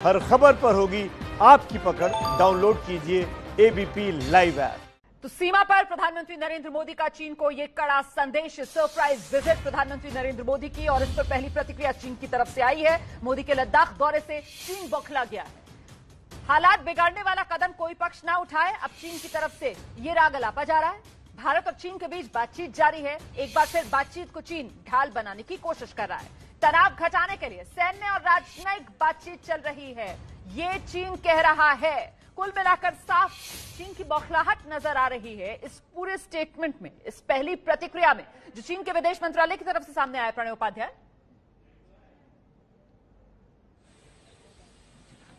हर खबर पर होगी आपकी पकड़। डाउनलोड कीजिए एबीपी लाइव ऐप। तो सीमा पर प्रधानमंत्री नरेंद्र मोदी का चीन को ये कड़ा संदेश, सरप्राइज विजिट प्रधानमंत्री नरेंद्र मोदी की, और इस पर पहली प्रतिक्रिया चीन की तरफ से आई है। मोदी के लद्दाख दौरे से चीन बौखला गया है। हालात बिगाड़ने वाला कदम कोई पक्ष ना उठाए, अब चीन की तरफ से ये राग अलापा जा रहा है। भारत और चीन के बीच बातचीत जारी है। एक बार फिर बातचीत को चीन ढाल बनाने की कोशिश कर रहा है। तनाव घटाने के लिए सैन्य और राजनयिक बातचीत चल रही है, ये चीन कह रहा है। कुल मिलाकर साफ चीन की बौखलाहट नजर आ रही है इस पूरे स्टेटमेंट में, इस पहली प्रतिक्रिया में जो चीन के विदेश मंत्रालय की तरफ से सामने आया। प्रणय उपाध्याय।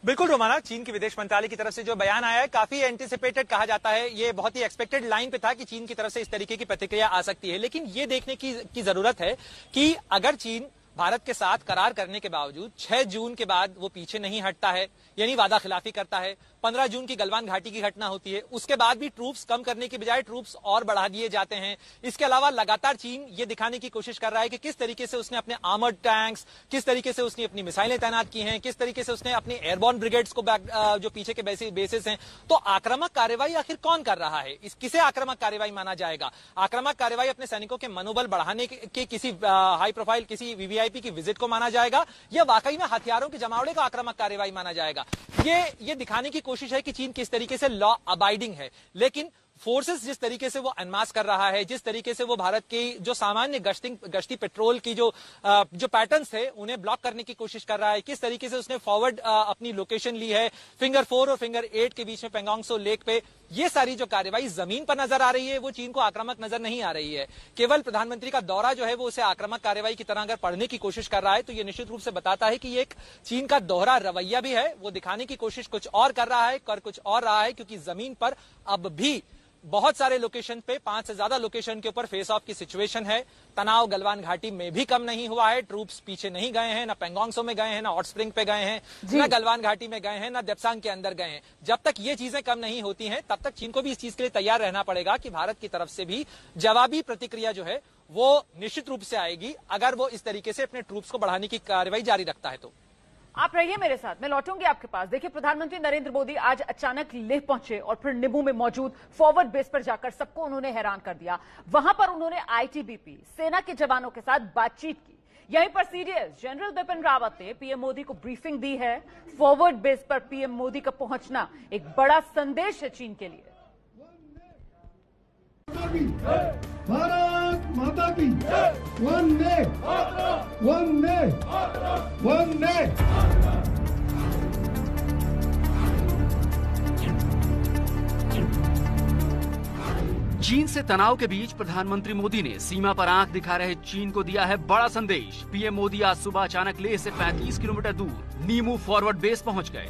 बिल्कुल रोमाना, चीन के विदेश मंत्रालय की तरफ से जो बयान आया है काफी एंटिसिपेटेड कहा जाता है। ये बहुत ही एक्सपेक्टेड लाइन पे था कि चीन की तरफ से इस तरीके की प्रतिक्रिया आ सकती है, लेकिन ये देखने की जरूरत है कि अगर चीन भारत के साथ करार करने के बावजूद 6 जून के बाद वो पीछे नहीं हटता है, यानी वादा खिलाफी करता है। 15 जून की गलवान घाटी की घटना होती है, उसके बाद भी ट्रूप्स कम करने की बजाय ट्रूप्स और बढ़ा दिए जाते हैं। इसके अलावा लगातार चीन ये दिखाने की कोशिश कर रहा है कि किस तरीके से उसने अपने आर्मर्ड टैंक्स, किस तरीके से उसने अपनी मिसाइलें तैनात की हैं, किस तरीके से उसने अपनी एयरबॉर्न ब्रिगेड्स को जो पीछे के बेसिस हैं। तो आक्रामक कार्रवाई आखिर कौन कर रहा है, किसे आक्रामक कार्रवाई माना जाएगा? आक्रामक कार्रवाई अपने सैनिकों के मनोबल बढ़ाने के किसी हाई प्रोफाइल किसी वीवीआईपी की विजिट को माना जाएगा, या वाकई में हथियारों के जमावड़े को आक्रामक कार्रवाई माना जाएगा? ये दिखाने की कोशिश है कि चीन किस तरीके से लॉ अबाइडिंग है, लेकिन फोर्सेस जिस तरीके से वो अनमास्क कर रहा है, जिस तरीके से वो भारत की जो सामान्य गश्ती पेट्रोल की जो पैटर्न्स थे उन्हें ब्लॉक करने की कोशिश कर रहा है, किस तरीके से उसने फॉरवर्ड अपनी लोकेशन ली है फिंगर 4 और फिंगर 8 के बीच में पेंगोंग त्सो लेक पे, ये सारी जो कार्रवाई जमीन पर नजर आ रही है वो चीन को आक्रामक नजर नहीं आ रही है। केवल प्रधानमंत्री का दौरा जो है वो उसे आक्रामक कार्रवाई की तरह अगर पढ़ने की कोशिश कर रहा है तो ये निश्चित रूप से बताता है कि ये एक चीन का दोहरा रवैया भी है। वो दिखाने की कोशिश कुछ और कर रहा है, कर कुछ और रहा है, क्योंकि जमीन पर अब भी बहुत सारे लोकेशन पे 5 से ज्यादा लोकेशन के ऊपर फेस ऑफ की सिचुएशन है। तनाव गलवान घाटी में भी कम नहीं हुआ है, ट्रूप्स पीछे नहीं गए हैं, ना पेंगोंग त्सो में गए हैं, ना हॉट स्प्रिंग पे गए हैं, ना गलवान घाटी में गए हैं, ना देप्सांग के अंदर गए हैं। जब तक ये चीजें कम नहीं होती हैं तब तक चीन को भी इस चीज के लिए तैयार रहना पड़ेगा कि भारत की तरफ से भी जवाबी प्रतिक्रिया जो है वो निश्चित रूप से आएगी अगर वो इस तरीके से अपने ट्रूप्स को बढ़ाने की कार्रवाई जारी रखता है। तो आप रहिए मेरे साथ, मैं लौटूंगी आपके पास। देखिए, प्रधानमंत्री नरेंद्र मोदी आज अचानक लेह पहुंचे और फिर निमू में मौजूद फॉरवर्ड बेस पर जाकर सबको उन्होंने हैरान कर दिया। वहां पर उन्होंने आईटीबीपी सेना के जवानों के साथ बातचीत की। यहीं पर सीडीएस जनरल बिपिन रावत ने पीएम मोदी को ब्रीफिंग दी है। फॉरवर्ड बेस पर पीएम मोदी का पहुंचना एक बड़ा संदेश है चीन के लिए। भारत माता की वंदे वंदे वंदे। चीन से तनाव के बीच प्रधानमंत्री मोदी ने सीमा पर आंख दिखा रहे चीन को दिया है बड़ा संदेश। पीएम मोदी आज सुबह अचानक लेह से 35 किलोमीटर दूर नीमू फॉरवर्ड बेस पहुंच गए।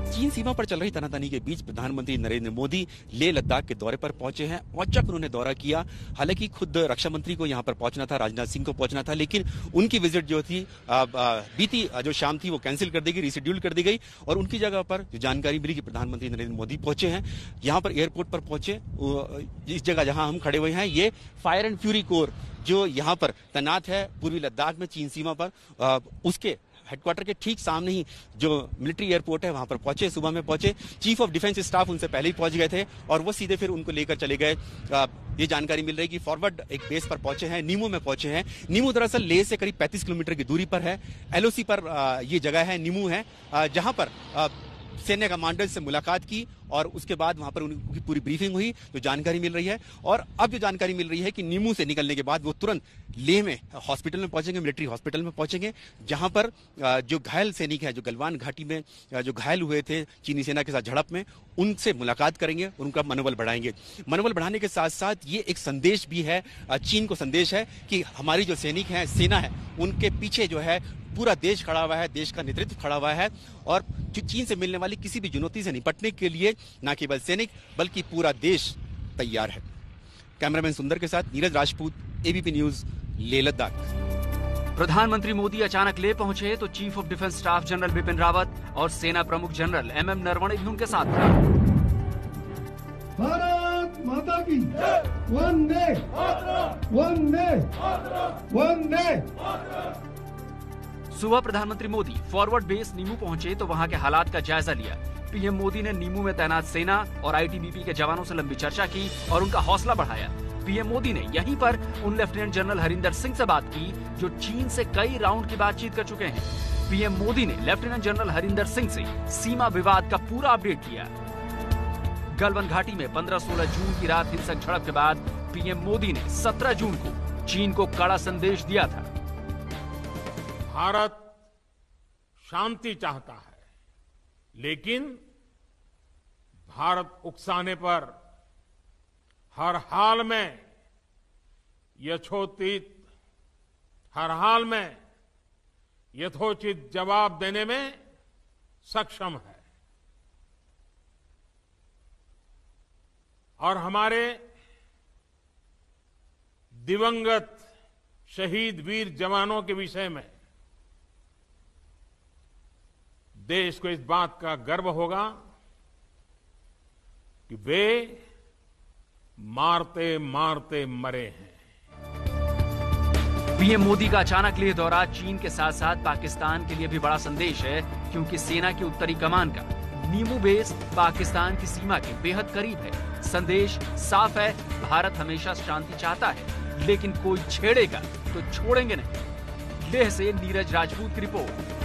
चीन सीमा पर चल रही तनातनी के बीच प्रधानमंत्री नरेंद्र मोदी लेह लद्दाख के दौरे पर पहुंचे हैं। औचक उन्होंने दौरा किया। हालांकि खुद रक्षा मंत्री को यहां पर पहुंचना था, राजनाथ सिंह को पहुंचना था, लेकिन उनकी विजिट जो थी बीती जो शाम थी वो कैंसिल कर दी गई, रिशेड्यूल कर दी गई, और उनकी जगह पर जो जानकारी मिली कि प्रधानमंत्री नरेंद्र मोदी पहुंचे हैं। यहाँ पर एयरपोर्ट पर पहुंचे, इस जगह जहां हम खड़े हुए हैं ये फायर एंड फ्यूरी कोर जो यहाँ पर तैनात है पूर्वी लद्दाख में चीन सीमा पर, उसके हेडक्वार्टर के ठीक सामने ही जो मिलिट्री एयरपोर्ट है वहां पर पहुंचे। सुबह में पहुंचे, चीफ ऑफ डिफेंस स्टाफ उनसे पहले ही पहुंच गए थे और वो सीधे फिर उनको लेकर चले गए। ये जानकारी मिल रही है कि फॉरवर्ड एक बेस पर पहुंचे हैं, नीमू में पहुंचे हैं। नीमू दरअसल लेह से करीब 35 किलोमीटर की दूरी पर है। एलओसी पर ये जगह है, नीमू है, जहां पर सैन्य कमांडर से मुलाकात की और उसके बाद वहां पर उनकी पूरी ब्रीफिंग हुई। तो जानकारी मिल रही है, और अब जो जानकारी मिल रही है कि नीमू से निकलने के बाद वो तुरंत लेह में हॉस्पिटल में पहुंचेंगे, मिलिट्री हॉस्पिटल में पहुंचेंगे, जहां पर जो घायल सैनिक है, जो गलवान घाटी में जो घायल हुए थे चीनी सेना के साथ झड़प में, उनसे मुलाकात करेंगे, उनका मनोबल बढ़ाएंगे। मनोबल बढ़ाने के साथ साथ ये एक संदेश भी है, चीन को संदेश है कि हमारी जो सैनिक है, सेना है, उनके पीछे जो है पूरा देश खड़ा हुआ है, देश का नेतृत्व खड़ा हुआ है, और चीन से मिलने वाली किसी भी चुनौती से निपटने के लिए न केवल सैनिक बल्कि पूरा देश तैयार है। कैमरामैन सुंदर के साथ नीरज राजपूत, एबीपी न्यूज, लेह लद्दाख। प्रधानमंत्री मोदी अचानक ले पहुंचे तो chief of defence staff general Bipin Rawat और सेना प्रमुख जनरल एमएम नरवणे भी उनके साथ थे। भारत माता की वंदे वंदे वंदे। सुबह प्रधानमंत्री मोदी फॉरवर्ड बेस नीमू पहुंचे तो वहां के हालात का जायजा लिया। पीएम मोदी ने नीमू में तैनात सेना और आईटीबीपी के जवानों से लंबी चर्चा की और उनका हौसला बढ़ाया। पीएम मोदी ने यहीं पर उन लेफ्टिनेंट जनरल हरिंदर सिंह से बात की जो चीन से कई राउंड की बातचीत कर चुके हैं। पीएम मोदी ने लेफ्टिनेंट जनरल हरिंदर सिंह से सीमा विवाद का पूरा अपडेट किया। गलवान घाटी में 15-16 जून की रात हिंसक झड़प के बाद पीएम मोदी ने 17 जून को चीन को कड़ा संदेश दिया था। भारत शांति चाहता है, लेकिन भारत उकसाने पर हर हाल में यथोचित जवाब देने में सक्षम है। और हमारे दिवंगत शहीद वीर जवानों के विषय में देश को इस बात का गर्व होगा कि वे मारते मारते मरे हैं। पीएम मोदी का अचानक लेह दौरा चीन के साथ साथ पाकिस्तान के लिए भी बड़ा संदेश है, क्योंकि सेना की उत्तरी कमान का नीमू बेस पाकिस्तान की सीमा के बेहद करीब है। संदेश साफ है, भारत हमेशा शांति चाहता है, लेकिन कोई छेड़ेगा तो छोड़ेंगे नहीं। लेह से नीरज राजपूत की रिपोर्ट।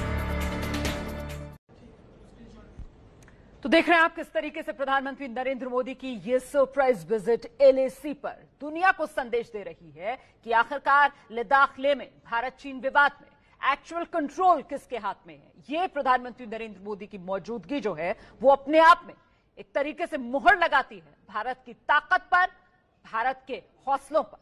तो देख रहे हैं आप किस तरीके से प्रधानमंत्री नरेंद्र मोदी की ये सरप्राइज विजिट एलएसी पर दुनिया को संदेश दे रही है कि आखिरकार लद्दाख लेह में भारत चीन विवाद में एक्चुअल कंट्रोल किसके हाथ में है। ये प्रधानमंत्री नरेंद्र मोदी की मौजूदगी जो है वो अपने आप में एक तरीके से मुहर लगाती है भारत की ताकत पर, भारत के हौसलों पर।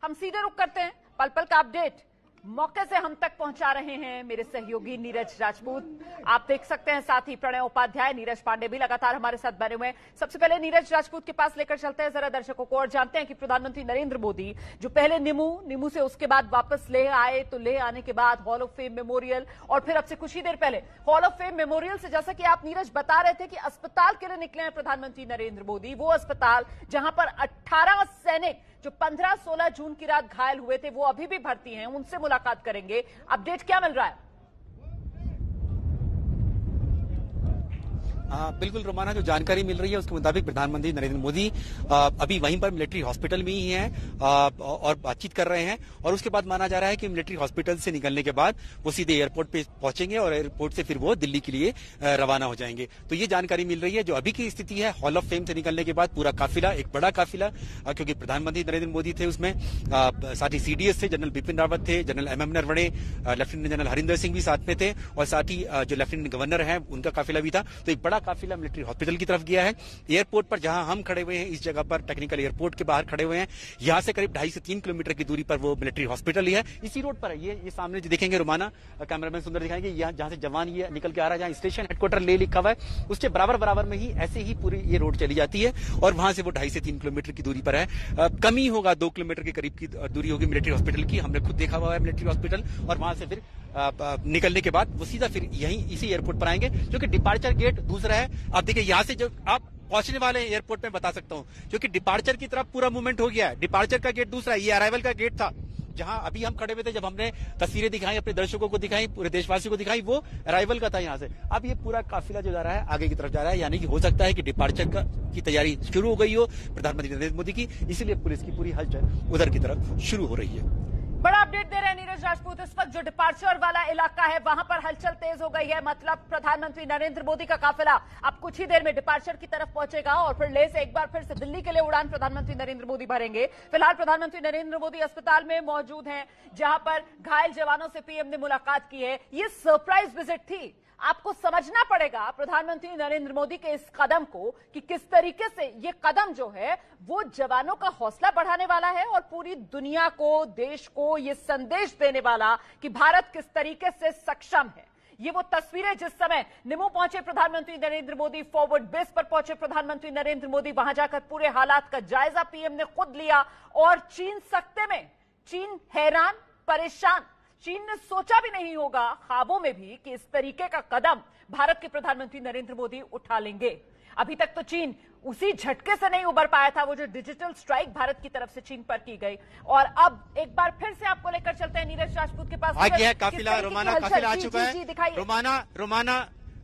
हम सीधे रुक करते हैं, पल पल का अपडेट मौके से हम तक पहुंचा रहे हैं मेरे सहयोगी नीरज राजपूत। आप देख सकते हैं साथ ही प्रणय उपाध्याय, नीरज पांडे भी लगातार हमारे साथ बने हुए हैं। सबसे पहले नीरज राजपूत के पास लेकर चलते हैं जरा दर्शकों को और जानते हैं कि प्रधानमंत्री नरेंद्र मोदी जो पहले नीमू से उसके बाद वापस लेह आए, तो लेह आने के बाद हॉल ऑफ फेम मेमोरियल और फिर अब से कुछ ही देर पहले हॉल ऑफ फेम मेमोरियल से, जैसा कि आप नीरज बता रहे थे कि अस्पताल के लिए निकले हैं प्रधानमंत्री नरेंद्र मोदी, वो अस्पताल जहां पर 18 सैनिक जो 15-16 जून की रात घायल हुए थे वो अभी भी भर्ती हैं, उनसे मुलाकात करेंगे। अपडेट क्या मिल रहा है? बिल्कुल रोमाना, जो जानकारी मिल रही है उसके मुताबिक प्रधानमंत्री नरेंद्र मोदी अभी वहीं पर मिलिट्री हॉस्पिटल में ही हैं और बातचीत कर रहे हैं। और उसके बाद माना जा रहा है कि मिलिट्री हॉस्पिटल से निकलने के बाद वो सीधे एयरपोर्ट पे पहुंचेंगे और एयरपोर्ट से फिर वो दिल्ली के लिए रवाना हो जाएंगे। तो ये जानकारी मिल रही है। जो अभी की स्थिति है, हॉल ऑफ फेम से निकलने के बाद पूरा काफिला, एक बड़ा काफिला, क्योंकि प्रधानमंत्री नरेंद्र मोदी थे उसमें, साथ ही सीडीएस थे, जनरल बिपिन रावत थे, general MM Naravane, lieutenant general Harinder Singh भी साथ में थे और साथ ही जो लेफ्टिनेंट गवर्नर है उनका काफिला भी था। तो एक बड़ा काफिला मिलिट्री हॉस्पिटल की तरफ गया है। एयरपोर्ट पर जहां हम खड़े हुए हैं, इस जगह पर टेक्निकल एयरपोर्ट के बाहर खड़े हुए हैं, यहां से करीब 2.5 से 3 किलोमीटर की दूरी पर वो मिलिट्री हॉस्पिटल ही है। इसी रोड पर है ये सामने जो देखेंगे रोमाना, कैमरामैन सुंदर दिखाएंगे, यहाँ जहां से जवान ये निकल के आ रहा है, जहां स्टेशन हेडक्वार्टर ले लिखा हुआ है, उसके बराबर में ही ऐसे ही पूरी ये रोड चली जाती है और वहां से वो 2.5 से 3 किलोमीटर की दूरी पर है। कम ही होगा, 2 किलोमीटर के करीब की दूरी होगी मिलिट्री हॉस्पिटल की। हमने खुद देखा हुआ है मिलिट्री हॉस्पिटल। और वहां से फिर निकलने के बाद वो सीधा फिर यहीं इसी एयरपोर्ट पर आएंगे, जो कि डिपार्चर गेट दूसरा है। आप देखिए यहां से जो आप पहुंचने वाले हैं एयरपोर्ट में, बता सकता हूं, क्योंकि डिपार्चर की तरफ पूरा मूवमेंट हो गया है। डिपार्चर का गेट दूसरा है, ये अराइवल का गेट था जहां अभी हम खड़े हुए थे। जब हमने तस्वीरें दिखाई, अपने दर्शकों को दिखाई, पूरे देशवासियों को दिखाई, वो अराइवल का था यहाँ से। अब ये पूरा काफिला जो जा रहा है आगे की तरफ जा रहा है, यानी कि हो सकता है कि डिपार्चर की तैयारी शुरू हो गई हो प्रधानमंत्री नरेंद्र मोदी की, इसीलिए पुलिस की पूरी हलचल उधर की तरफ शुरू हो रही है। बड़ा अपडेट दे रहे हैं नीरज राजपूत। इस वक्त जो डिपार्चर वाला इलाका है वहां पर हलचल तेज हो गई है, मतलब प्रधानमंत्री नरेंद्र मोदी का काफिला अब कुछ ही देर में डिपार्चर की तरफ पहुंचेगा और फिर लेह से एक बार फिर से दिल्ली के लिए उड़ान प्रधानमंत्री नरेंद्र मोदी भरेंगे। फिलहाल प्रधानमंत्री नरेंद्र मोदी अस्पताल में मौजूद हैं, जहां पर घायल जवानों से पीएम ने मुलाकात की है। ये सरप्राइज विजिट थी। आपको समझना पड़ेगा प्रधानमंत्री नरेंद्र मोदी के इस कदम को कि किस तरीके से ये कदम जो है वो जवानों का हौसला बढ़ाने वाला है और पूरी दुनिया को, देश को ये संदेश देने वाला कि भारत किस तरीके से सक्षम है। ये वो तस्वीरें जिस समय निमू पहुंचे प्रधानमंत्री नरेंद्र मोदी, फॉरवर्ड बेस पर पहुंचे प्रधानमंत्री नरेंद्र मोदी, वहां जाकर पूरे हालात का जायजा पीएम ने खुद लिया और चीन सख्ते में, चीन हैरान, परेशान, चीन ने सोचा भी नहीं होगा ख्वाबों में भी कि इस तरीके का कदम भारत के प्रधानमंत्री नरेंद्र मोदी उठा लेंगे। अभी तक तो चीन उसी झटके से नहीं उबर पाया था, वो जो डिजिटल स्ट्राइक भारत की तरफ से चीन पर की गई। और अब एक बार फिर से आपको लेकर चलते हैं नीरज राजपूत के पास। आगे है काफिला, रोमाना काफिला आ चुका है।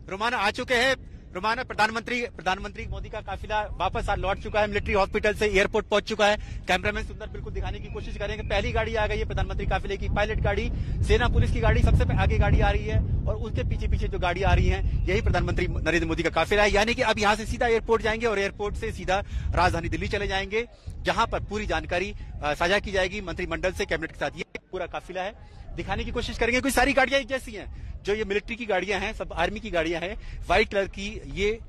रोमाना आ चुके हैं। रोमाना, प्रधानमंत्री मोदी का काफिला वापस लौट चुका है, मिलिट्री हॉस्पिटल से एयरपोर्ट पहुंच चुका है। कैमरामैन सुंदर बिल्कुल दिखाने की कोशिश करेंगे। पहली गाड़ी आ गई है प्रधानमंत्री काफिले की, पायलट गाड़ी, सेना पुलिस की गाड़ी सबसे आगे गाड़ी आ रही है और उसके पीछे पीछे जो गाड़ी आ रही है यही प्रधानमंत्री नरेंद्र मोदी का काफिला है। यानी कि अब यहां से सीधा एयरपोर्ट जाएंगे और एयरपोर्ट से सीधा राजधानी दिल्ली चले जाएंगे, जहां पर पूरी जानकारी साझा की जाएगी मंत्रिमंडल से, कैबिनेट के साथ। ये पूरा काफिला है, दिखाने की कोशिश करेंगे। कोई सारी गाड़ियां एक जैसी हैं, जो ये मिलिट्री की गाड़ियां हैं सब आर्मी की गाड़ियां हैं, व्हाइट कलर की ये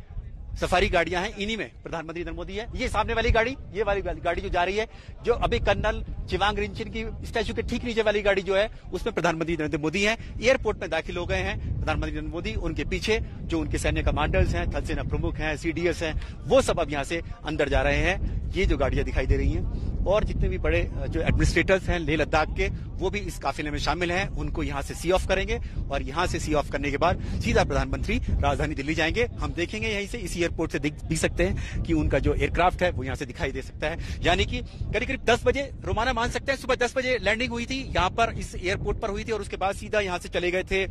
सफारी गाड़ियां हैं, इन्हीं में प्रधानमंत्री नरेंद्र मोदी है। ये सामने वाली गाड़ी, ये वाली गाड़ी जो जा रही है, जो अभी कर्नल चिवांग रिंचिन की स्टैच्यू के ठीक नीचे वाली गाड़ी जो है उसमें प्रधानमंत्री नरेंद्र मोदी है। एयरपोर्ट में दाखिल हो गए हैं प्रधानमंत्री नरेंद्र मोदी। उनके पीछे जो उनके सैन्य कमांडर्स हैं, थल सेना प्रमुख हैं, सीडीएस हैं, वो सब अब यहां से अंदर जा रहे हैं। ये जो गाड़ियां दिखाई दे रही हैं और जितने भी बड़े जो एडमिनिस्ट्रेटर्स हैं लेह लद्दाख के, वो भी इस काफिले में शामिल हैं। उनको यहां से सी ऑफ करेंगे और यहां से सी ऑफ करने के बाद सीधा प्रधानमंत्री राजधानी दिल्ली जाएंगे। हम देखेंगे यहीं से, इस एयरपोर्ट से दिख भी सकते हैं कि उनका जो एयरक्राफ्ट है वो यहां से दिखाई दे सकता है। यानी कि करीब करीब 10 बजे, रोमाना मान सकते हैं सुबह 10 बजे लैंडिंग हुई थी यहां पर, इस एयरपोर्ट पर हुई थी और उसके बाद सीधा यहां से चले गए थे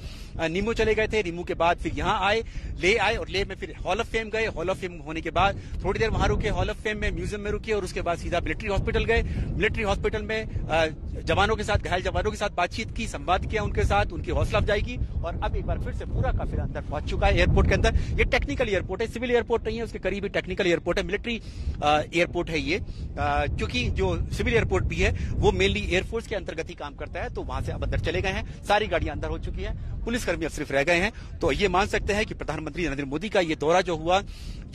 नीमू चले गए थे। नीमू के बाद फिर यहां आए, लेह आए और लेह में फिर हॉल ऑफ फेम गए। हॉल ऑफ फेम होने के बाद थोड़ी देर वहां रुके, हॉल ऑफ फेम में म्यूजियम में रुके और उसके बाद सीधा मिलिट्री हॉस्पिटल गए। मिलिट्री हॉस्पिटल में जवानों के साथ, घायल जवानों के साथ बातचीत की, संवाद किया उनके साथ, उनकी हौसला अफजाई की और अब एक बार फिर से पूरा काफिला अंदर पहुंच चुका है एयरपोर्ट के अंदर। ये टेक्निकल एयरपोर्ट है, सिविल एयरपोर्ट नहीं है, उसके करीब ही टेक्निकल एयरपोर्ट है, मिलिट्री एयरपोर्ट है ये। क्योंकि जो सिविल एयरपोर्ट भी है वो मेनली एयरफोर्स के अंतर्गत ही काम करता है, तो वहां से अब अंदर चले गए हैं। सारी गाड़ियां अंदर हो चुकी हैं, पुलिसकर्मी अब सिर्फ रह गए हैं। तो ये मान सकते हैं कि प्रधानमंत्री नरेंद्र मोदी का ये दौरा जो हुआ,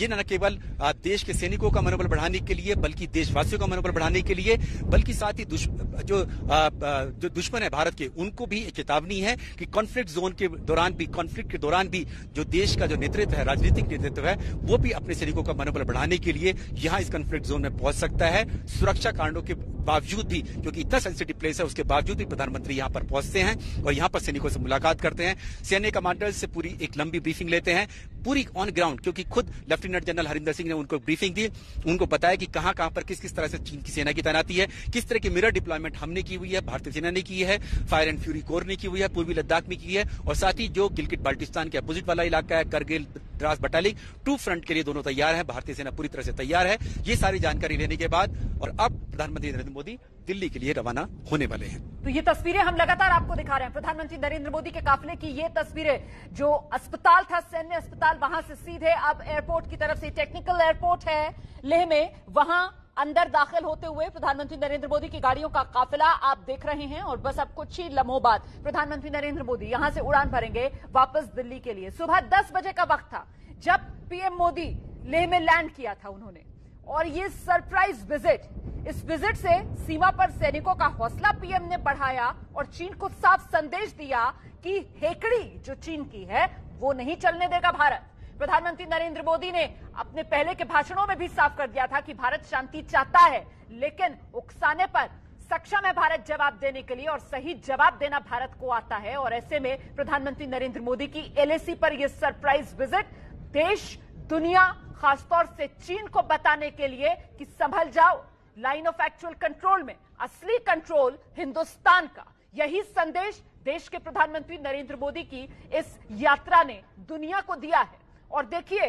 ये न केवल देश के सैनिकों का मनोबल बढ़ाने के लिए, बल्कि देशवासियों का मनोबल बढ़ाने के लिए, बल्कि साथ ही जो दुश्मन है भारत के, उनको भी एक चेतावनी है कि कॉन्फ्लिक्ट जोन के दौरान भी, कॉन्फ्लिक्ट के दौरान भी जो देश का जो नेतृत्व है, राजनीतिक नेतृत्व है, वो भी अपने सैनिकों का मनोबल बढ़ाने के लिए यहाँ इस कॉन्फ्लिक्ट जोन में पहुंच सकता है। सुरक्षा कारणों के बावजूद भी, क्योंकि इतना सेंसिटिव प्लेस है, उसके बावजूद भी प्रधानमंत्री यहाँ पर पहुंचते हैं और यहाँ पर सैनिकों से मुलाकात करते हैं, सैन्य कमांडर्स से पूरी एक लंबी ब्रीफिंग लेते हैं, पूरी ऑन ग्राउंड, क्योंकि खुद लेफ्टिनेंट जनरल हरिंदर सिंह ने उनको ब्रीफिंग दी, उनको बताया कि कहां कहां पर किस किस तरह से चीन की सेना की तैनाती है, किस तरह की मिरर डिप्लॉयमेंट हमने की हुई है, भारतीय सेना ने की है, फायर एंड फ्यूरी कोर ने की हुई है, पूर्वी लद्दाख में की है, और साथ ही जो गिलगिट बाल्टिस्तान के अपोजिट वाला इलाका है, करगिल द्रास बटालिक, 2 फ्रंट के लिए दोनों तैयार है, भारतीय सेना पूरी तरह से तैयार है। ये सारी जानकारी लेने के बाद और अब प्रधानमंत्री नरेंद्र मोदी दिल्ली के लिए रवाना होने वाले हैं। तो ये तस्वीरें हम लगातार आपको दिखा रहे हैं, प्रधानमंत्री नरेंद्र मोदी के काफिले की ये तस्वीरें, जो अस्पताल था, सैन्य अस्पताल, वहां से सीधे अब एयरपोर्ट की तरफ से, टेक्निकल एयरपोर्ट है लेह में, वहां अंदर दाखिल होते हुए प्रधानमंत्री नरेंद्र मोदी की गाड़ियों का काफिला आप देख रहे हैं। और बस अब कुछ ही लम्हों बाद प्रधानमंत्री नरेंद्र मोदी यहां से उड़ान भरेंगे वापस दिल्ली के लिए। सुबह 10 बजे का वक्त था जब पीएम मोदी लेह में लैंड किया था उन्होंने, और ये सरप्राइज विजिट, इस विजिट से सीमा पर सैनिकों का हौसला पीएम ने बढ़ाया और चीन को साफ संदेश दिया कि हेकड़ी जो चीन की है वो नहीं चलने देगा भारत। प्रधानमंत्री नरेंद्र मोदी ने अपने पहले के भाषणों में भी साफ कर दिया था कि भारत शांति चाहता है, लेकिन उकसाने पर सक्षम है भारत जवाब देने के लिए, और सही जवाब देना भारत को आता है। और ऐसे में प्रधानमंत्री नरेंद्र मोदी की एलएसी पर यह सरप्राइज विजिट देश, दुनिया, खासतौर से चीन को बताने के लिए कि संभल जाओ, लाइन ऑफ एक्चुअल कंट्रोल में असली कंट्रोल हिंदुस्तान का। यही संदेश देश के प्रधानमंत्री नरेंद्र मोदी की इस यात्रा ने दुनिया को दिया है। और देखिए,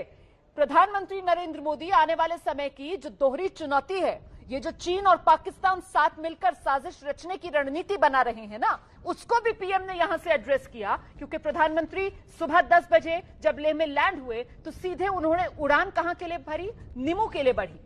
प्रधानमंत्री नरेंद्र मोदी आने वाले समय की जो दोहरी चुनौती है, ये जो चीन और पाकिस्तान साथ मिलकर साजिश रचने की रणनीति बना रहे हैं ना, उसको भी पीएम ने यहां से एड्रेस किया। क्योंकि प्रधानमंत्री सुबह 10 बजे जब लेह में लैंड हुए तो सीधे उन्होंने उड़ान कहां के लिए भरी? निमू के लिए बढ़ी।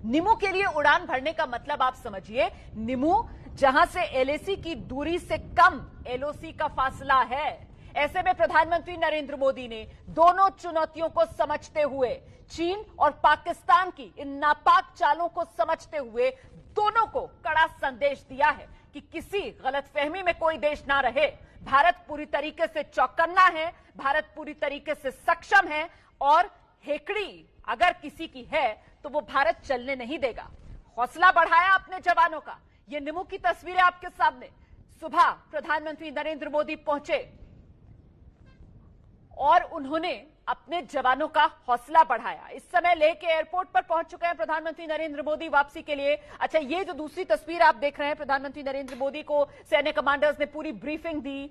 निमू के लिए उड़ान भरने का मतलब आप समझिए, निमू जहां से एलएसी की दूरी से कम एलओसी का फासला है। ऐसे में प्रधानमंत्री नरेंद्र मोदी ने दोनों चुनौतियों को समझते हुए, चीन और पाकिस्तान की इन नापाक चालों को समझते हुए, दोनों को कड़ा संदेश दिया है कि किसी गलतफहमी में कोई देश ना रहे। भारत पूरी तरीके से चौकन्ना है, भारत पूरी तरीके से सक्षम है, और हेकड़ी अगर किसी की है तो वो भारत चलने नहीं देगा। हौसला बढ़ाया अपने जवानों का। ये निमू की तस्वीरें आपके सामने, सुबह प्रधानमंत्री नरेंद्र मोदी पहुंचे और उन्होंने अपने जवानों का हौसला बढ़ाया। इस समय लेह के एयरपोर्ट पर पहुंच चुके हैं प्रधानमंत्री नरेंद्र मोदी वापसी के लिए। अच्छा, ये जो दूसरी तस्वीर आप देख रहे हैं, प्रधानमंत्री नरेंद्र मोदी को सैन्य कमांडर्स ने पूरी ब्रीफिंग दी,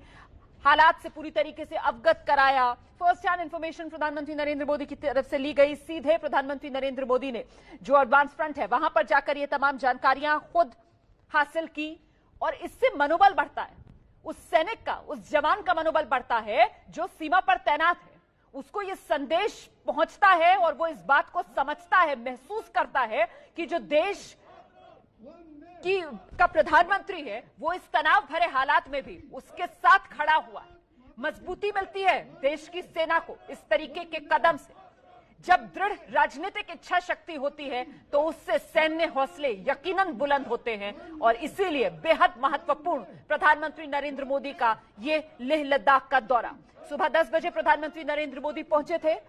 हालात से पूरी तरीके से अवगत कराया। फर्स्ट हैंड इंफॉर्मेशन प्रधानमंत्री नरेंद्र मोदी की तरफ से ली गई। सीधे प्रधानमंत्री नरेंद्र मोदी ने जो एडवांस फ्रंट है वहां पर जाकर ये तमाम जानकारियां खुद हासिल की और इससे मनोबल बढ़ता है उस सैनिक का, उस जवान का मनोबल बढ़ता है जो सीमा पर तैनात है। उसको ये संदेश पहुंचता है और वो इस बात को समझता है, महसूस करता है कि जो देश का प्रधानमंत्री है वो इस तनाव भरे हालात में भी उसके साथ खड़ा हुआ है। मजबूती मिलती है देश की सेना को इस तरीके के कदम से। जब दृढ़ राजनीतिक इच्छा शक्ति होती है तो उससे सैन्य हौसले यकीनन बुलंद होते हैं और इसीलिए बेहद महत्वपूर्ण प्रधानमंत्री नरेंद्र मोदी का ये लेह लद्दाख का दौरा। सुबह 10 बजे प्रधानमंत्री नरेंद्र मोदी पहुंचे थे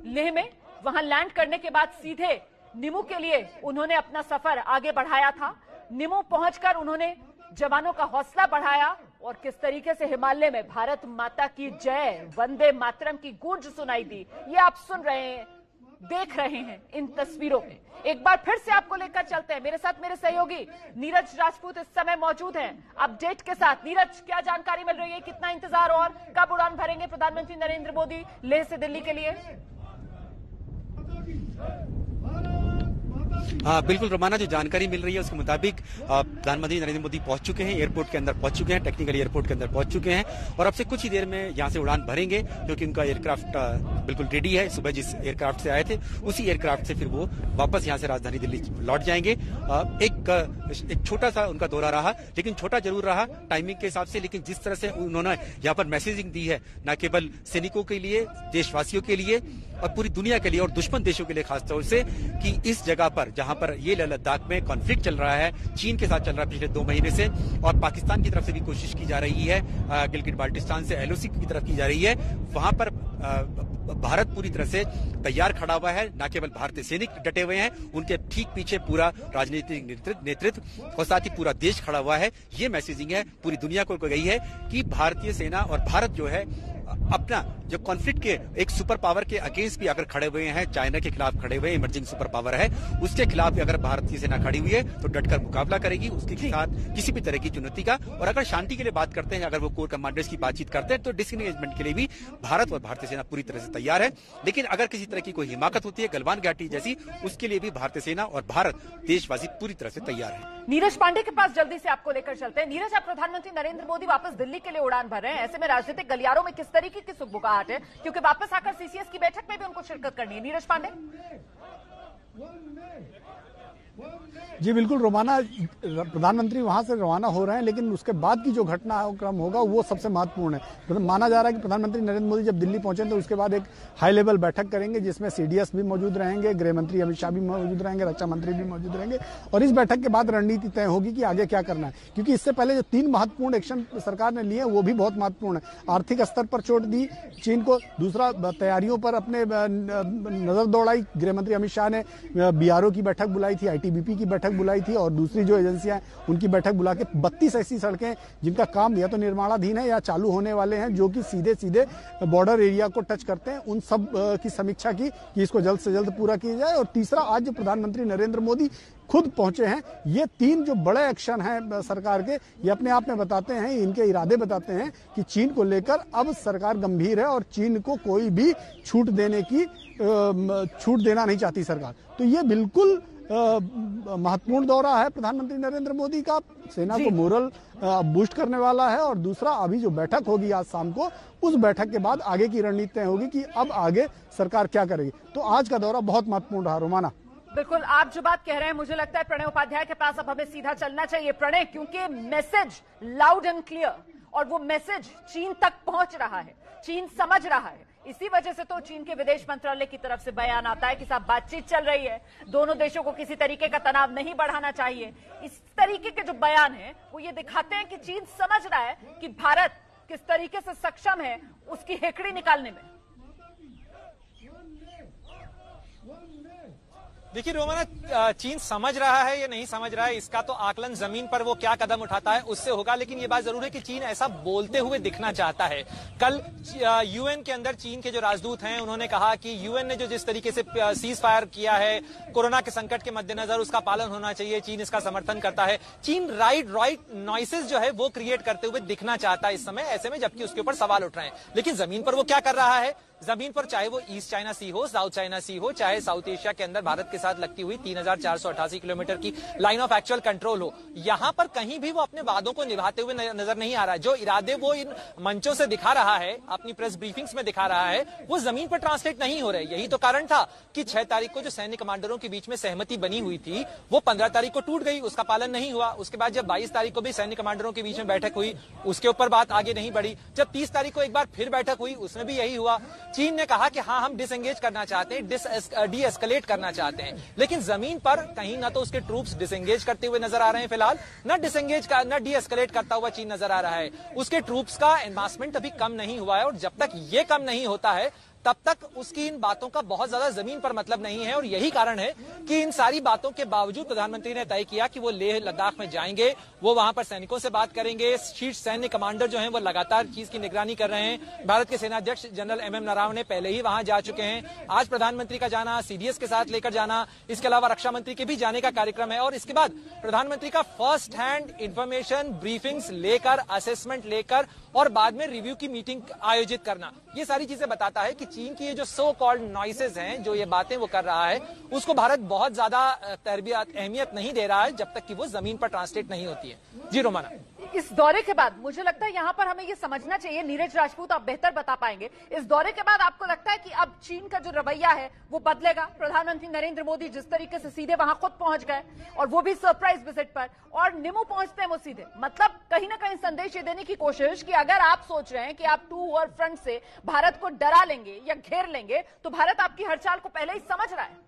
लेह में। वहां लैंड करने के बाद सीधे निमू के लिए उन्होंने अपना सफर आगे बढ़ाया था। निमू पहुंचकर उन्होंने जवानों का हौसला बढ़ाया और किस तरीके से हिमालय में भारत माता की जय, वंदे मातरम की गूंज सुनाई दी, ये आप सुन रहे हैं, देख रहे हैं इन तस्वीरों में। एक बार फिर से आपको लेकर चलते हैं। मेरे साथ मेरे सहयोगी नीरज राजपूत इस समय मौजूद हैं अपडेट के साथ। नीरज, क्या जानकारी मिल रही है, कितना इंतजार और कब उड़ान भरेंगे प्रधानमंत्री नरेंद्र मोदी लेह से दिल्ली के लिए? हाँ बिल्कुल रोमाना, जो जानकारी मिल रही है उसके मुताबिक प्रधानमंत्री नरेंद्र मोदी पहुंच चुके हैं, एयरपोर्ट के अंदर पहुंच चुके हैं, टेक्निकल एयरपोर्ट के अंदर पहुंच चुके हैं और अब से कुछ ही देर में यहां से उड़ान भरेंगे क्योंकि उनका एयरक्राफ्ट बिल्कुल रेडी है। सुबह जिस एयरक्राफ्ट से आए थे उसी एयरक्राफ्ट से फिर वो वापस यहां से राजधानी दिल्ली लौट जाएंगे। एक छोटा सा उनका दौरा रहा, लेकिन छोटा जरूर रहा टाइमिंग के हिसाब से, लेकिन जिस तरह से उन्होंने यहाँ पर मैसेजिंग दी है न केवल सैनिकों के लिए, देशवासियों के लिए और पूरी दुनिया के लिए और दुश्मन देशों के लिए खासतौर से, कि इस जगह पर जहां पर ये लेह लद्दाख में कॉन्फ्लिक्ट चल रहा है, चीन के साथ चल रहा है पिछले 2 महीने से और पाकिस्तान की तरफ से भी कोशिश की जा रही है, गिलगिट बाल्टिस्तान से एलओसी की तरफ की जा रही है, वहां पर भारत पूरी तरह से तैयार खड़ा हुआ है। न केवल भारतीय सैनिक डटे हुए हैं, उनके ठीक पीछे पूरा राजनीतिक नेतृत्व और साथ ही पूरा देश खड़ा हुआ है। ये मैसेजिंग है पूरी दुनिया को गई है कि भारतीय सेना और भारत जो है अपना जो कॉन्फ्लिक्ट के एक सुपर पावर के अगेंस्ट भी अगर खड़े हुए हैं, चाइना के खिलाफ खड़े हुए इमर्जिंग सुपर पावर है, उसके खिलाफ भी अगर भारतीय सेना खड़ी हुई है तो डटकर मुकाबला करेगी उसके साथ किसी भी तरह की चुनौती का। और अगर शांति के लिए बात करते हैं, अगर वो कोर कमांडर्स की बातचीत करते हैं तो डिसएंगेजमेंट के लिए भी भारत और भारतीय सेना पूरी तरह से तैयार है। लेकिन अगर किसी तरह की कोई हिमाकत होती है गलवान घाटी जैसी, उसके लिए भी भारतीय सेना और भारत देशवासी पूरी तरह से तैयार है। नीरज पांडे के पास जल्दी से आपको लेकर चलते हैं। नीरज, आप प्रधानमंत्री नरेंद्र मोदी वापस दिल्ली के लिए उड़ान भर रहे हैं, ऐसे में राजनीतिक गलियारों में किस तरीके की सुगबुगाहट है, क्योंकि वापस आकर सीसीएस की बैठक में भी उनको शिरकत करनी है? नीरज पांडे जी बिल्कुल रोमाना, प्रधानमंत्री वहां से रवाना हो रहे हैं, लेकिन उसके बाद की जो घटनाक्रम होगा वो सबसे महत्वपूर्ण है। माना जा रहा है कि प्रधानमंत्री नरेंद्र मोदी जब दिल्ली पहुंचे तो उसके बाद एक हाई लेवल बैठक करेंगे जिसमें सीडीएस भी मौजूद रहेंगे, गृह मंत्री अमित शाह भी मौजूद रहेंगे, रक्षा मंत्री भी मौजूद रहेंगे और इस बैठक के बाद रणनीति तय होगी कि आगे क्या करना है। क्योंकि इससे पहले जो 3 महत्वपूर्ण एक्शन सरकार ने लिए वो भी बहुत महत्वपूर्ण है। आर्थिक स्तर पर चोट दी चीन को, दूसरा तैयारियों पर अपने नजर दौड़ाई, गृह मंत्री अमित शाह ने बीआरओ की बैठक बुलाई थी, आईटीबीपी की बैठक बुलाई थी और दूसरी जो एजेंसियां उनकी बैठक बुला के 32 ऐसी सड़कें जिनका काम या तो निर्माणाधीन है या चालू होने वाले हैं, जो कि सीधे सीधे बॉर्डर एरिया को टच करते हैं, उन सब की समीक्षा की कि इसको जल्द से जल्द पूरा किया जाए। और तीसरा, आज जो प्रधानमंत्री नरेंद्र मोदी खुद पहुंचे हैं, ये 3 जो बड़े एक्शन हैं सरकार के, ये अपने आप में बताते हैं, इनके इरादे बताते हैं कि चीन को लेकर अब सरकार गंभीर है और चीन को कोई भी छूट देना नहीं चाहती सरकार। तो ये बिल्कुल महत्वपूर्ण दौरा है प्रधानमंत्री नरेंद्र मोदी का, सेना को मोरल बूस्ट करने वाला है। और दूसरा, अभी जो बैठक होगी आज शाम को, उस बैठक के बाद आगे की रणनीति तय होगी कि अब आगे सरकार क्या करेगी। तो आज का दौरा बहुत महत्वपूर्ण रहा रोमाना। बिल्कुल, आप जो बात कह रहे हैं, मुझे लगता है प्रणय उपाध्याय के पास अब हमें सीधा चलना चाहिए। प्रणय, क्योंकि मैसेज लाउड एंड क्लियर और वो मैसेज चीन तक पहुंच रहा है, चीन समझ रहा है। इसी वजह से तो चीन के विदेश मंत्रालय की तरफ से बयान आता है कि साहब बातचीत चल रही है, दोनों देशों को किसी तरीके का तनाव नहीं बढ़ाना चाहिए। इस तरीके के जो बयान है वो ये दिखाते हैं कि चीन समझ रहा है कि भारत किस तरीके से सक्षम है उसकी हेकड़ी निकालने में। देखिए रोमाना, चीन समझ रहा है या नहीं समझ रहा है इसका तो आकलन जमीन पर वो क्या कदम उठाता है उससे होगा, लेकिन ये बात जरूर है कि चीन ऐसा बोलते हुए दिखना चाहता है। कल यूएन के अंदर चीन के जो राजदूत हैं उन्होंने कहा कि यूएन ने जो जिस तरीके से सीज फायर किया है कोरोना के संकट के मद्देनजर उसका पालन होना चाहिए, चीन इसका समर्थन करता है। चीन राइट नॉइसेस जो है वो क्रिएट करते हुए दिखना चाहता है इस समय, ऐसे में जबकि उसके ऊपर सवाल उठ रहे हैं। लेकिन जमीन पर वो क्या कर रहा है, जमीन पर चाहे वो ईस्ट चाइना सी हो, साउथ चाइना सी हो, चाहे साउथ एशिया के अंदर भारत के साथ लगती हुई 3488 किलोमीटर की लाइन ऑफ एक्चुअल कंट्रोल हो, यहां पर कहीं भी वो अपने वादों को निभाते हुए नजर नहीं आ रहा है। जो इरादे वो इन मंचों से दिखा रहा है, अपनी प्रेस ब्रीफिंग्स में दिखा रहा है, वो जमीन पर ट्रांसलेट नहीं हो रहे। यही तो कारण था कि 6 तारीख को जो सैन्य कमांडरों के बीच में सहमति बनी हुई थी वो 15 तारीख को टूट गई, उसका पालन नहीं हुआ। उसके बाद जब 22 तारीख को भी सैन्य कमांडरों के बीच में बैठक हुई, उसके ऊपर बात आगे नहीं बढ़ी। जब 30 तारीख को एक बार फिर बैठक हुई, उसमें भी यही हुआ। चीन ने कहा कि हाँ, हम डिसएंगेज करना चाहते हैं, डी एस्केलेट करना चाहते हैं, लेकिन जमीन पर कहीं ना तो उसके ट्रूप्स डिसएंगेज करते हुए नजर आ रहे हैं फिलहाल, न डिसएंगेज का न डी एस्केलेट करता हुआ चीन नजर आ रहा है। उसके ट्रूप्स का एनमासमेंट अभी कम नहीं हुआ है, और जब तक ये कम नहीं होता है तब तक उसकी इन बातों का बहुत ज्यादा जमीन पर मतलब नहीं है। और यही कारण है कि इन सारी बातों के बावजूद प्रधानमंत्री ने तय किया कि वो लेह लद्दाख में जाएंगे, वो वहां पर सैनिकों से बात करेंगे। शीर्ष सैन्य कमांडर जो हैं वो लगातार चीज की निगरानी कर रहे हैं। भारत के सेनाध्यक्ष जनरल एमएम नरवणे पहले ही वहां जा चुके हैं। आज प्रधानमंत्री का जाना, सीडीएस के साथ लेकर जाना, इसके अलावा रक्षा मंत्री के भी जाने का कार्यक्रम है। और इसके बाद प्रधानमंत्री का फर्स्ट हैंड इंफॉर्मेशन ब्रीफिंग्स लेकर, असेसमेंट लेकर और बाद में रिव्यू की मीटिंग आयोजित करना, ये सारी चीजें बताता है कि चीन की ये जो सो कॉल्ड नॉइसेज हैं, जो ये बातें वो कर रहा है, उसको भारत बहुत ज्यादा अहमियत नहीं दे रहा है जब तक कि वो जमीन पर ट्रांसलेट नहीं होती है। जी रोमाना, इस दौरे के बाद मुझे लगता है यहां पर हमें ये समझना चाहिए, नीरज राजपूत आप बेहतर बता पाएंगे, इस दौरे के बाद आपको लगता है कि अब चीन का जो रवैया है वो बदलेगा? प्रधानमंत्री नरेंद्र मोदी जिस तरीके से सीधे वहां खुद पहुंच गए और वो भी सरप्राइज विजिट पर, और निमू पहुंचते हैं वो सीधे, मतलब कहीं ना कहीं संदेश ये देने की कोशिश कि अगर आप सोच रहे हैं कि आप टू और फ्रंट से भारत को डरा लेंगे या घेर लेंगे तो भारत आपकी हर चाल को पहले ही समझ रहा है।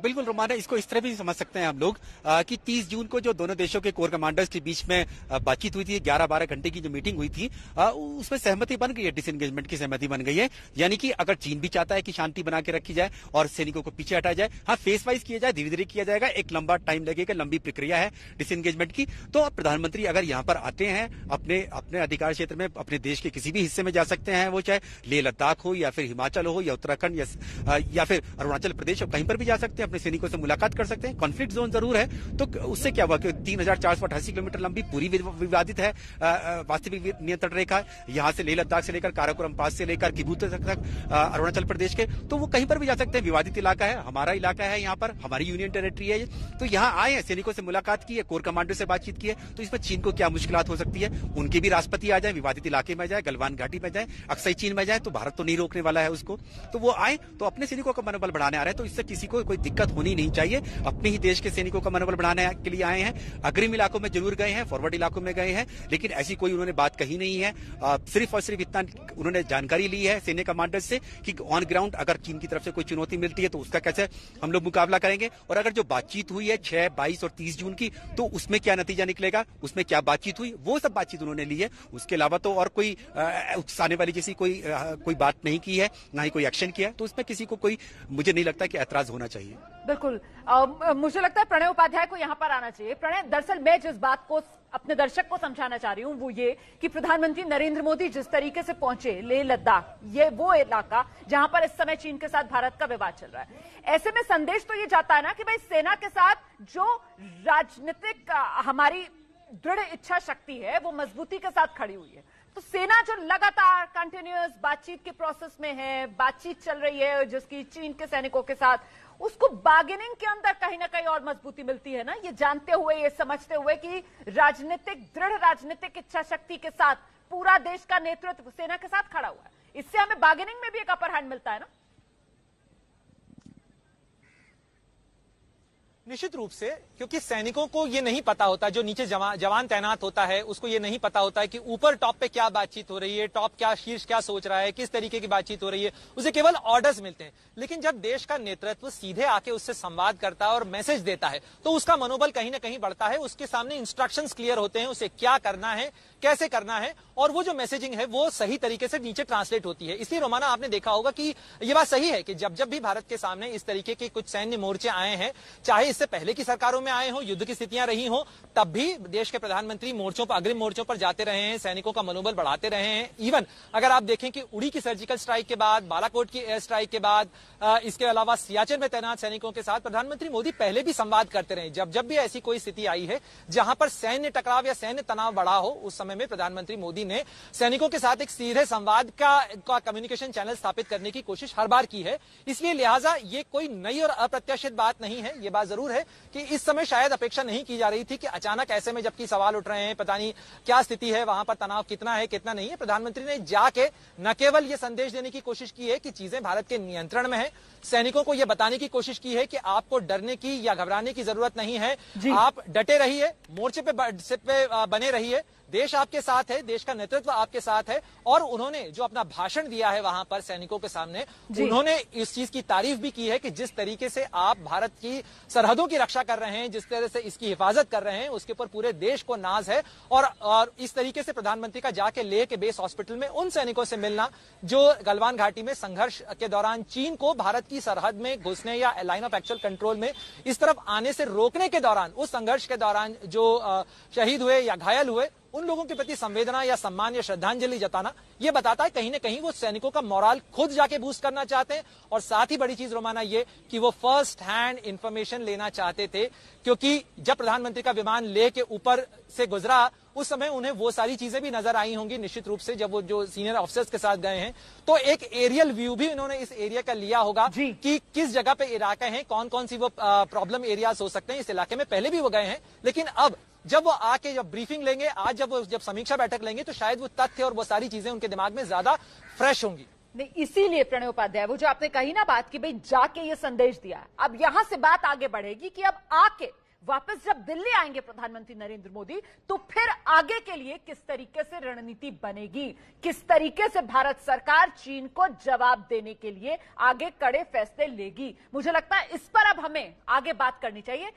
बिल्कुल रोमाना, इसको इस तरह भी समझ सकते हैं हम लोग कि 30 जून को जो दोनों देशों के कोर कमांडर्स के बीच में बातचीत हुई थी, 11-12 घंटे की जो मीटिंग हुई थी, उसमें सहमति बन गई है, डिसएंगेजमेंट की सहमति बन गई है। यानी कि अगर चीन भी चाहता है कि शांति बना के रखी जाए और सैनिकों को पीछे हटाया जाए, हाँ फेस वाइज किया जाए, धीरे धीरे किया जाएगा, एक लंबा टाइम लगेगा, लंबी प्रक्रिया है डिसएंगेजमेंट की। तो प्रधानमंत्री अगर यहाँ पर आते हैं, अपने अधिकार क्षेत्र में, अपने देश के किसी भी हिस्से में जा सकते हैं, वो चाहे लेह लद्दाख हो या फिर हिमाचल हो या उत्तराखंड या फिर अरुणाचल प्रदेश हो, कहीं पर भी जा सकते हैं, अपने सैनिकों से मुलाकात कर सकते हैं। कॉन्फ्लिक्ट जोन जरूर है, तो उससे क्या हुआ कि 3488 किलोमीटर लंबी पूरी विवादित है वास्तविक नियंत्रण रेखा, यहां से लेह लद्दाख से लेकर काराकोरम पास से लेकर किबूत तक अरुणाचल प्रदेश के, तो वो कहीं पर भी जा सकते हैं। विवादित इलाका है, हमारा इलाका है, यहाँ पर हमारी यूनियन टेरिटरी है, तो यहाँ आए हैं, सैनिकों से मुलाकात की है, कोर कमांडर से बातचीत की है, तो इसमें चीन को क्या मुश्किलात हो सकती है? उनके भी राष्ट्रपति आ जाए, विवादित इलाके में जाए, गलवान घाटी में जाए, अक्सई चीन में जाए, तो भारत तो नहीं रोकने वाला है उसको। तो वो आए तो अपने सैनिकों का मनोबल बढ़ाने आ रहे हैं, तो इससे किसी को कोई दिक्कत होनी नहीं चाहिए। अपने ही देश के सैनिकों का मनोबल बढ़ाने के लिए आए हैं। अग्रिम इलाकों में जरूर गए हैं, फॉरवर्ड इलाकों में गए हैं, लेकिन ऐसी कोई उन्होंने बात कही नहीं है। सिर्फ और सिर्फ इतना उन्होंने जानकारी ली है सैन्य कमांडर से कि ऑन ग्राउंड अगर चीन की तरफ से कोई चुनौती मिलती है तो उसका कैसे हम लोग मुकाबला करेंगे, और अगर जो बातचीत हुई है 6, 22 और 30 जून की, तो उसमें क्या नतीजा निकलेगा, उसमें क्या बातचीत हुई, वो सब बातचीत उन्होंने ली है। उसके अलावा तो और कोई उकसाने वाली जैसी कोई बात नहीं की है, ना ही कोई एक्शन किया है, तो उसमें किसी को कोई, मुझे नहीं लगता कि ऐतराज होना चाहिए। बिल्कुल, मुझे लगता है प्रणय उपाध्याय को यहां पर आना चाहिए। प्रणय, दरअसल मैं जिस बात को अपने दर्शक को समझाना चाह रही हूं वो ये कि प्रधानमंत्री नरेंद्र मोदी जिस तरीके से पहुंचे लेह लद्दाख, ये वो इलाका जहां पर इस समय चीन के साथ भारत का विवाद चल रहा है, ऐसे में संदेश तो ये जाता है ना कि भाई सेना के साथ जो राजनीतिक हमारी दृढ़ इच्छा शक्ति है वो मजबूती के साथ खड़ी हुई है। तो सेना जो लगातार कंटिन्यूअस बातचीत के प्रोसेस में है, बातचीत चल रही है जिसकी चीन के सैनिकों के साथ, उसको बार्गेनिंग के अंदर कहीं ना कहीं और मजबूती मिलती है ना, ये जानते हुए, ये समझते हुए कि दृढ़ राजनीतिक इच्छा शक्ति के साथ पूरा देश का नेतृत्व सेना के साथ खड़ा हुआ है, इससे हमें बार्गेनिंग में भी एक अपर हैंड मिलता है ना। निश्चित रूप से, क्योंकि सैनिकों को ये नहीं पता होता, जो नीचे जवान तैनात होता है उसको ये नहीं पता होता है कि ऊपर टॉप पे क्या बातचीत हो रही है, टॉप क्या शीर्ष क्या सोच रहा है, किस तरीके की बातचीत हो रही है, उसे केवल ऑर्डर्स मिलते हैं। लेकिन जब देश का नेतृत्व सीधे आके उससे संवाद करता है और मैसेज देता है तो उसका मनोबल कहीं ना कहीं बढ़ता है। उसके सामने इंस्ट्रक्शंस क्लियर होते हैं, उसे क्या करना है, कैसे करना है, और वो जो मैसेजिंग है वो सही तरीके से नीचे ट्रांसलेट होती है। इसलिए रोमाना, आपने देखा होगा कि ये बात सही है कि जब जब भी भारत के सामने इस तरीके के कुछ सैन्य मोर्चे आए हैं, चाहे इससे पहले की सरकारों में आए हो, युद्ध की स्थितियां रही हो, तब भी देश के प्रधानमंत्री मोर्चों पर, अग्रिम मोर्चों पर जाते रहे हैं, सैनिकों का मनोबल बढ़ाते रहे हैं। इवन अगर आप देखें कि उड़ी की सर्जिकल स्ट्राइक के बाद, बालाकोट की एयर स्ट्राइक के बाद, इसके अलावा सियाचिन में तैनात सैनिकों के साथ प्रधानमंत्री मोदी पहले भी संवाद करते रहे। जब जब भी ऐसी कोई स्थिति आई है जहां पर सैन्य टकराव या सैन्य तनाव बढ़ा हो, उस समय में प्रधानमंत्री मोदी ने सैनिकों के साथ एक सीधे संवाद का कम्युनिकेशन चैनल स्थापित करने की कोशिश हर बार की है। इसलिए लिहाजा ये कोई नई और अप्रत्याशित बात नहीं है। ये बात जरूर है कि इस समय शायद अपेक्षा नहीं की जा रही थी कि अचानक ऐसे में, जबकि सवाल उठ रहे हैं, पता नहीं क्या स्थिति है, वहां पर तनाव कितना है कितना नहीं है, प्रधानमंत्री ने जाके न केवल ये संदेश देने की कोशिश की है कि चीजें भारत के नियंत्रण में है, सैनिकों को यह बताने की कोशिश की है कि आपको डरने की या घबराने की जरूरत नहीं है, आप डटे रहिए, मोर्चे पे बने रहिए, देश आपके साथ है, देश का नेतृत्व आपके साथ है। और उन्होंने जो अपना भाषण दिया है वहां पर सैनिकों के सामने, उन्होंने इस चीज की तारीफ भी की है कि जिस तरीके से आप भारत की सरहदों की रक्षा कर रहे हैं, जिस तरह से इसकी हिफाजत कर रहे हैं, उसके ऊपर पूरे देश को नाज है। और इस तरीके से प्रधानमंत्री का जाके लेह के बेस हॉस्पिटल में उन सैनिकों से मिलना जो गलवान घाटी में संघर्ष के दौरान चीन को भारत की सरहद में घुसने या लाइन ऑफ एक्चुअल कंट्रोल में इस तरफ आने से रोकने के दौरान, उस संघर्ष के दौरान जो शहीद हुए या घायल हुए, उन लोगों के प्रति संवेदना या सम्मान या श्रद्धांजलि जताना, यह बताता है कहीं ना कहीं वो सैनिकों का मोराल खुद जाके बूस्ट करना चाहते हैं। और साथ ही बड़ी चीज रोमाना ये कि वो फर्स्ट हैंड इंफॉर्मेशन लेना चाहते थे, क्योंकि जब प्रधानमंत्री का विमान लेह के ऊपर से गुजरा उस समय उन्हें वो सारी चीजें भी नजर आई होंगी निश्चित रूप से, जब वो जो सीनियर ऑफिसर्स के साथ गए हैं, तो एक एरियल व्यू भी इन्होंने इस एरिया का लिया होगा कि किस जगह पे इलाके हैं, कौन कौन सी वो प्रॉब्लम एरियाज हो सकते हैं। इस इलाके में पहले भी वो गए हैं, लेकिन अब जब वो आके जब ब्रीफिंग लेंगे, आज जब समीक्षा बैठक लेंगे, तो शायद वो तथ्य और वो सारी चीजें उनके दिमाग में ज्यादा फ्रेश होंगी। नहीं, इसीलिए प्रणय उपाध्याय, वो जो आपने कही ना बात कि भाई जाके ये संदेश दिया, अब यहां से बात आगे बढ़ेगी कि अब आके वापस जब दिल्ली आएंगे प्रधानमंत्री नरेंद्र मोदी, तो फिर आगे के लिए किस तरीके से रणनीति बनेगी, किस तरीके से भारत सरकार चीन को जवाब देने के लिए आगे कड़े फैसले लेगी। मुझे लगता है इस पर अब हमें आगे बात करनी चाहिए।